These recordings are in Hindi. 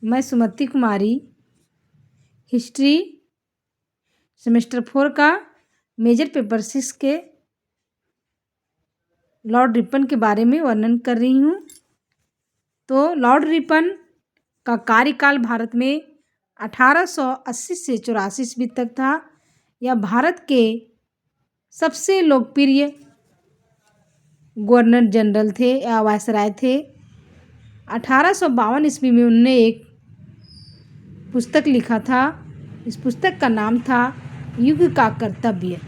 मैं सुमति कुमारी हिस्ट्री सेमेस्टर 4 का मेजर पेपर 6 के लॉर्ड रिपन के बारे में वर्णन कर रही हूँ। तो लॉर्ड रिपन का कार्यकाल भारत में 1880 से 84 ईस्वी तक था। यह भारत के सबसे लोकप्रिय गवर्नर जनरल थे या वायसराय थे। 1852 ईस्वी में उन्होंने एक पुस्तक लिखा था। इस पुस्तक का नाम था युग का कर्तव्य।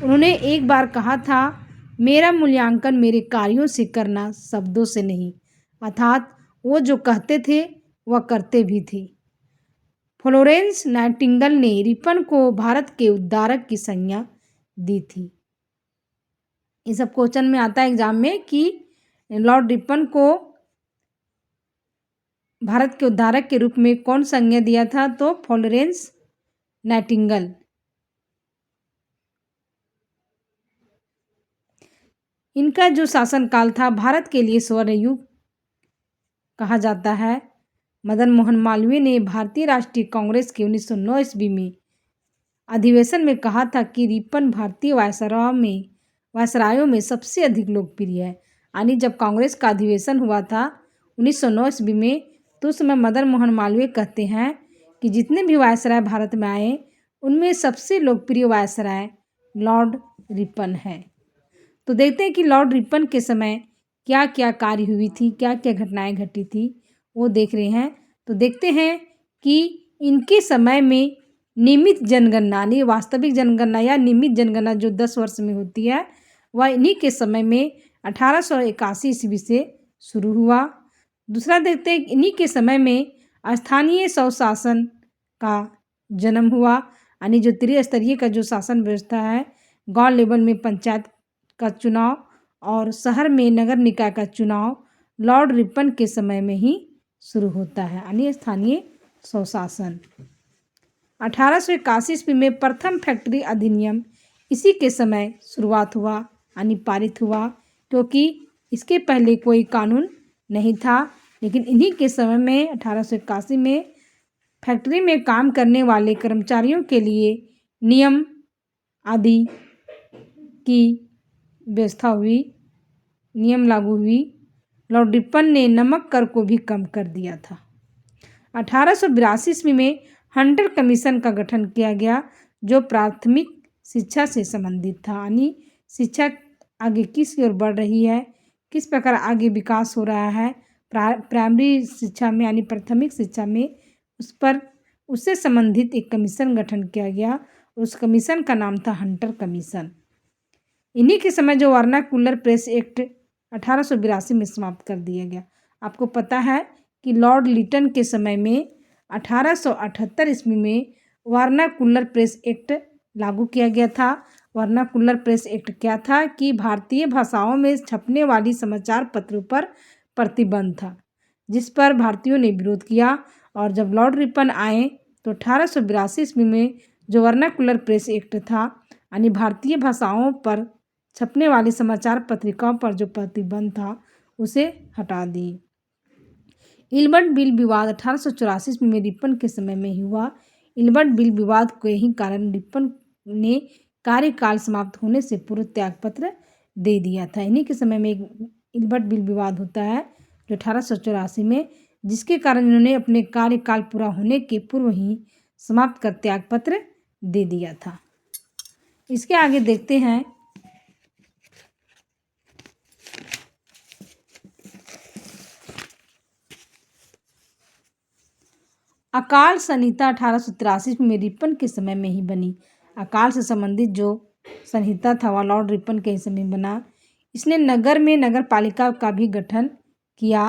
उन्होंने एक बार कहा था, मेरा मूल्यांकन मेरे कार्यों से करना, शब्दों से नहीं। अर्थात वो जो कहते थे वह करते भी थे। फ्लोरेंस नाइटिंगेल ने रिपन को भारत के उद्धारक की संज्ञा दी थी। ये सब क्वेश्चन में आता है एग्जाम में कि लॉर्ड रिपन को भारत के उद्धारक के रूप में कौन संज्ञा दिया था, तो फ्लोरेंस नाइटिंगेल। इनका जो शासनकाल था भारत के लिए स्वर्ण युग कहा जाता है। मदन मोहन मालवीय ने भारतीय राष्ट्रीय कांग्रेस के 1909 ईस्वी में अधिवेशन में कहा था कि रिपन भारतीय वायसरायों में सबसे अधिक लोकप्रिय है। यानी जब कांग्रेस का अधिवेशन हुआ था 1909 ईस्वी में, तो उस समय मदन मोहन मालवीय कहते हैं कि जितने भी वायसराय भारत में आए उनमें सबसे लोकप्रिय वायसराय लॉर्ड रिपन है। तो देखते हैं कि लॉर्ड रिपन के समय क्या क्या कार्य हुई थी, क्या क्या घटनाएं घटी थी, वो देख रहे हैं। तो देखते हैं कि इनके समय में नियमित जनगणना यानी वास्तविक जनगणना या नियमित जनगणना जो 10 वर्ष में होती है, वह इन्हीं के समय में 1881 ईस्वी से शुरू हुआ। दूसरा देखते हैं इन्हीं के समय में स्थानीय स्वशासन का जन्म हुआ। यानी जो त्रिस्तरीय का जो शासन व्यवस्था है, गांव लेवल में पंचायत का चुनाव और शहर में नगर निकाय का चुनाव लॉर्ड रिपन के समय में ही शुरू होता है। यानी स्थानीय स्वशासन 1881 ईस्वी में प्रथम फैक्ट्री अधिनियम इसी के समय शुरुआत हुआ यानी पारित हुआ, क्योंकि इसके पहले कोई कानून नहीं था। लेकिन इन्हीं के समय में 1881 में फैक्ट्री में काम करने वाले कर्मचारियों के लिए नियम आदि की व्यवस्था हुई, नियम लागू हुई। लॉर्ड रिपन ने नमक कर को भी कम कर दिया था। 1882 ईस्वी में हंटर कमीशन का गठन किया गया, जो प्राथमिक शिक्षा से संबंधित था। यानी शिक्षा आगे किस ओर बढ़ रही है, किस प्रकार आगे विकास हो रहा है प्राइमरी शिक्षा में यानी प्राथमिक शिक्षा में, उस पर उससे संबंधित एक कमीशन गठन किया गया। उस कमीशन का नाम था हंटर कमीशन। इन्हीं के समय जो वर्नाकुलर प्रेस एक्ट 1882 में समाप्त कर दिया गया। आपको पता है कि लॉर्ड लिटन के समय में 1878 ईस्वी में वर्नाकुलर प्रेस एक्ट लागू किया गया था। वर्नाकुलर प्रेस एक्ट क्या था कि भारतीय भाषाओं में छपने वाली समाचार पत्रों पर प्रतिबंध था, जिस पर भारतीयों ने विरोध किया। और जब लॉर्ड रिपन आए तो 1882 ईस्वी में जो वर्नाकुलर प्रेस एक्ट था यानी भारतीय भाषाओं पर छपने वाली समाचार पत्रिकाओं पर जो प्रतिबंध था उसे हटा दी। इल्बर्ट बिल विवाद 1884 ईस्वी में रिपन के समय में ही हुआ। इल्बर्ट बिल विवाद के ही कारण रिपन ने कार्यकाल समाप्त होने से पूर्व त्यागपत्र दे दिया था। इन्हीं के समय में एक इल्बर्ट बिल विवाद होता है जो 1884 में, जिसके कारण इन्होंने अपने कार्यकाल पूरा होने के पूर्व ही समाप्त कर त्यागपत्र दे दिया था। इसके आगे देखते हैं अकाल संहिता 1883 में रिपन के समय में ही बनी। अकाल से संबंधित जो संहिता था वह लॉर्ड रिपन के समय में बना। इसने नगर में नगर पालिका का भी गठन किया।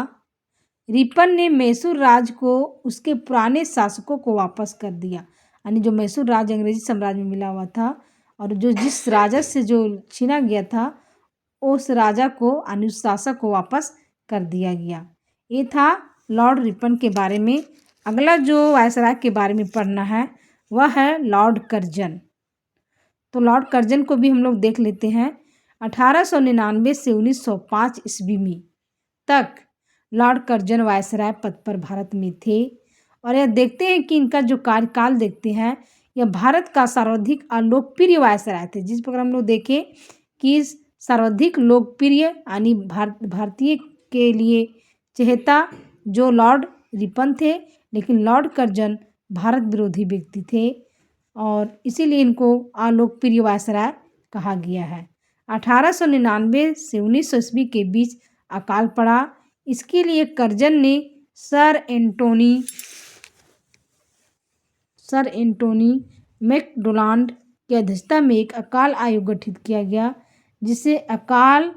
रिपन ने मैसूर राज को उसके पुराने शासकों को वापस कर दिया। यानी जो मैसूर राज अंग्रेजी साम्राज्य में मिला हुआ था और जो जिस राजा से जो छीना गया था उस राजा को यानी उस शासक को वापस कर दिया गया। ये था लॉर्ड रिपन के बारे में। अगला जो वायसराय के बारे में पढ़ना है वह है लॉर्ड कर्जन। तो लॉर्ड कर्जन को भी हम लोग देख लेते हैं। 1899 से 1905 ईस्वी में तक लॉर्ड कर्जन वायसराय पद पर भारत में थे। और यह देखते हैं कि इनका जो कार्यकाल देखते हैं, यह भारत का सर्वाधिक लोकप्रिय वायसराय थे। जिस प्रकार हम लोग देखें कि सर्वाधिक लोकप्रिय यानी भारतीय के लिए चहेता जो लॉर्ड रिपन थे, लेकिन लॉर्ड कर्जन भारत विरोधी व्यक्ति थे और इसीलिए इनको अलोकप्रिय वायसराय कहा गया है। 1899 से 1900 ईस्वी के बीच अकाल पड़ा। इसके लिए कर्जन ने सर एंटोनी मैकडोनाल्ड की अध्यक्षता में एक अकाल आयोग गठित किया गया, जिसे अकाल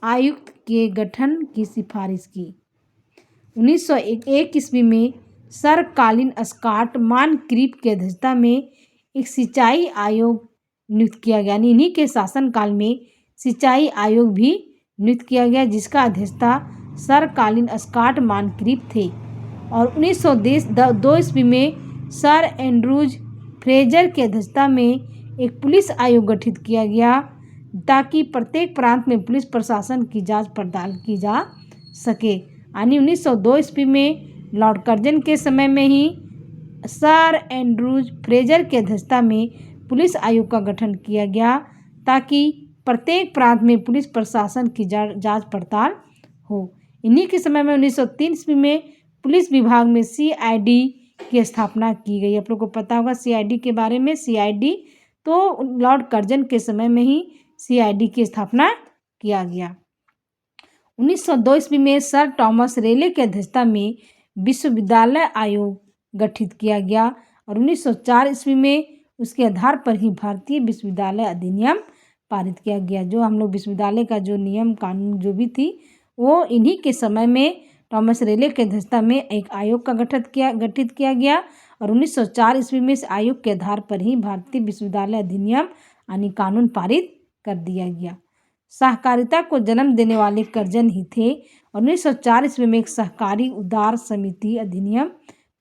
आयुक्त के गठन की सिफारिश की। 1901 ईस्वी में सर कॉलिन स्कॉट मॉनक्रीफ की अध्यक्षता में एक सिंचाई आयोग नियुक्त किया गया। यानी इन्हीं के शासनकाल में सिंचाई आयोग भी नियुक्त किया गया, जिसका अध्यक्षता सर कॉलिन स्कॉट मॉनक्रीफ थे। और 1902 ईस्वी में सर एंड्रूज फ्रेजर की अध्यक्षता में एक पुलिस आयोग गठित किया गया, ताकि प्रत्येक प्रांत में पुलिस प्रशासन की जांच पड़ताल की जा सके। यानी 1902 ईस्वी में लॉर्ड कर्जन के समय में ही सर एंड्रूज फ्रेजर की अध्यक्षता में पुलिस आयोग का गठन किया गया, ताकि प्रत्येक प्रांत में पुलिस प्रशासन की जांच पड़ताल हो। इन्हीं के समय में 1903 ईस्वी में पुलिस विभाग में सीआईडी की स्थापना की गई। आप लोग को पता होगा सीआईडी के बारे में। सीआईडी तो लॉर्ड कर्जन के समय में ही सीआईडी की स्थापना किया गया। 1902 ईस्वी में सर थॉमस रेले की अध्यक्षता में विश्वविद्यालय आयोग गठित किया गया और 1904 ईस्वी में उसके आधार पर ही भारतीय विश्वविद्यालय अधिनियम पारित किया गया। जो हम लोग विश्वविद्यालय का जो नियम कानून जो भी थी, वो इन्हीं के समय में थॉमस रेले की अध्यक्षता में एक आयोग का गठित किया गया और 1904 ईस्वी में इस आयोग के आधार पर ही भारतीय विश्वविद्यालय अधिनियम यानी कानून पारित कर दिया गया। सहकारिता को जन्म देने वाले कर्जन ही थे और 1904 ईस्वी में एक सहकारी उदार समिति अधिनियम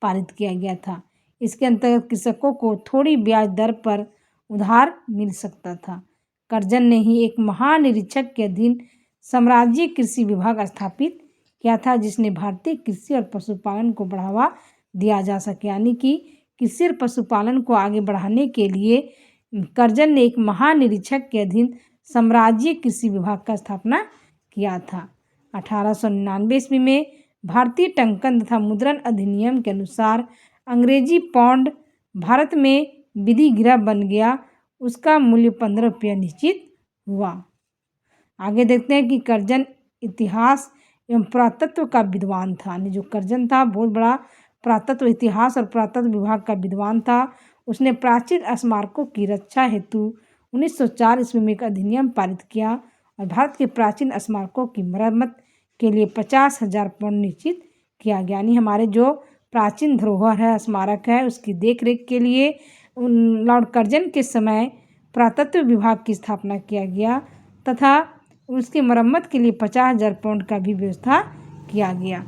पारित किया गया था। इसके अंतर्गत कृषकों को थोड़ी ब्याज दर पर उधार मिल सकता था। कर्जन ने ही एक महानिरीक्षक के अधीन साम्राज्य कृषि विभाग स्थापित किया था, जिसने भारतीय कृषि और पशुपालन को बढ़ावा दिया जा सके। यानी कि कृषि और पशुपालन को आगे बढ़ाने के लिए कर्जन ने एक महानिरीक्षक के अधीन साम्राज्य कृषि विभाग का स्थापना किया था। 1899 ईस्वी में भारतीय टंकन तथा मुद्रण अधिनियम के अनुसार अंग्रेजी पाउंड भारत में विधिगृह बन गया। उसका मूल्य 15 रुपया निश्चित हुआ। आगे देखते हैं कि कर्जन इतिहास एवं पुरातत्व का विद्वान था। यानी जो कर्जन था बहुत बड़ा पुरातत्व इतिहास और पुरातत्व विभाग का विद्वान था। उसने प्राचीन स्मारकों की रक्षा हेतु 1904 ईस्वी में एक अधिनियम पारित किया और भारत के प्राचीन स्मारकों की मरम्मत के लिए 50,000 पाउंड निश्चित किया गया। यानी हमारे जो प्राचीन धरोहर है, स्मारक है, उसकी देखरेख के लिए लॉर्ड कर्जन के समय पुरातत्व विभाग की स्थापना किया गया तथा उसकी मरम्मत के लिए 50,000 पाउंड का भी व्यवस्था किया गया।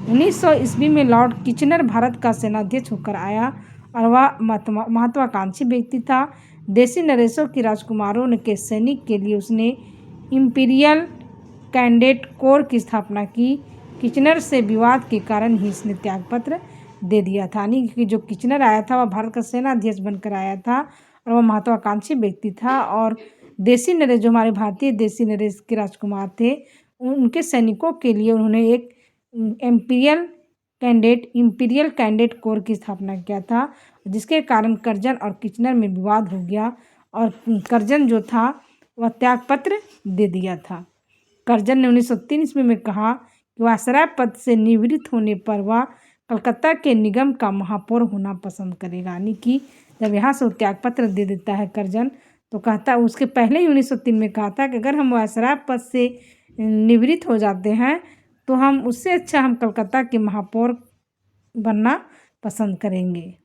1900 ईस्वी में लॉर्ड किचनर भारत का सेनाध्यक्ष होकर आया और वह महत्वाकांक्षी व्यक्ति था। देसी नरेशों की राजकुमारों के सैनिक के लिए उसने इंपीरियल कैडेट कोर की स्थापना की। किचनर से विवाद के कारण ही इसने त्यागपत्र दे दिया था। यानी कि जो किचनर आया था वह भारत का सेनाध्यक्ष बनकर आया था और वह महत्वाकांक्षी व्यक्ति था और देसी नरेश जो हमारे भारतीय देसी नरेश के राजकुमार थे, उनके सैनिकों के लिए उन्होंने एक इंपीरियल कैडेट कोर की स्थापना किया था, जिसके कारण कर्जन और किचनर में विवाद हो गया और कर्जन जो था वह त्यागपत्र दे दिया था। कर्जन ने 1903 ईस्वी में कहा कि वायसराय पद से निवृत्त होने पर वह कलकत्ता के निगम का महापौर होना पसंद करेगा। यानी कि जब यहाँ से त्यागपत्र दे देता है कर्जन, तो कहता उसके पहले ही 1903 में कहा था कि अगर हम वायसराय पद से निवृत्त हो जाते हैं तो हम उससे अच्छा हम कलकत्ता के महापौर बनना पसंद करेंगे।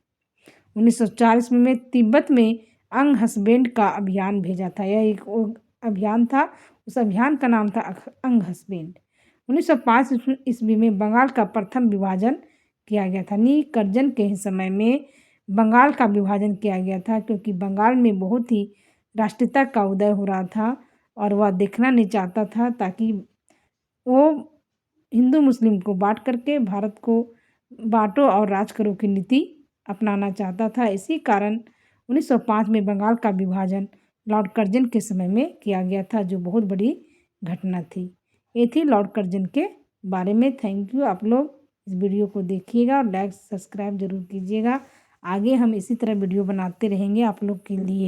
1904 ईस्वी में तिब्बत में अंग हसबेंड का अभियान भेजा था। यह एक अभियान था, उस अभियान का नाम था अंग हसबेंड। 1905 ईस्वी में बंगाल का प्रथम विभाजन किया गया था। नी कर्जन के समय में बंगाल का विभाजन किया गया था, क्योंकि बंगाल में बहुत ही राष्ट्रीयता का उदय हो रहा था और वह देखना नहीं चाहता था ताकि वो हिंदू मुस्लिम को बांट करके भारत को बांटो और राज करो की नीति अपनाना चाहता था। इसी कारण 1905 में बंगाल का विभाजन लॉर्ड कर्जन के समय में किया गया था, जो बहुत बड़ी घटना थी। ये थी लॉर्ड कर्जन के बारे में। Thank you. आप लोग इस वीडियो को देखिएगा और लाइक सब्सक्राइब जरूर कीजिएगा। आगे हम इसी तरह वीडियो बनाते रहेंगे आप लोग के लिए।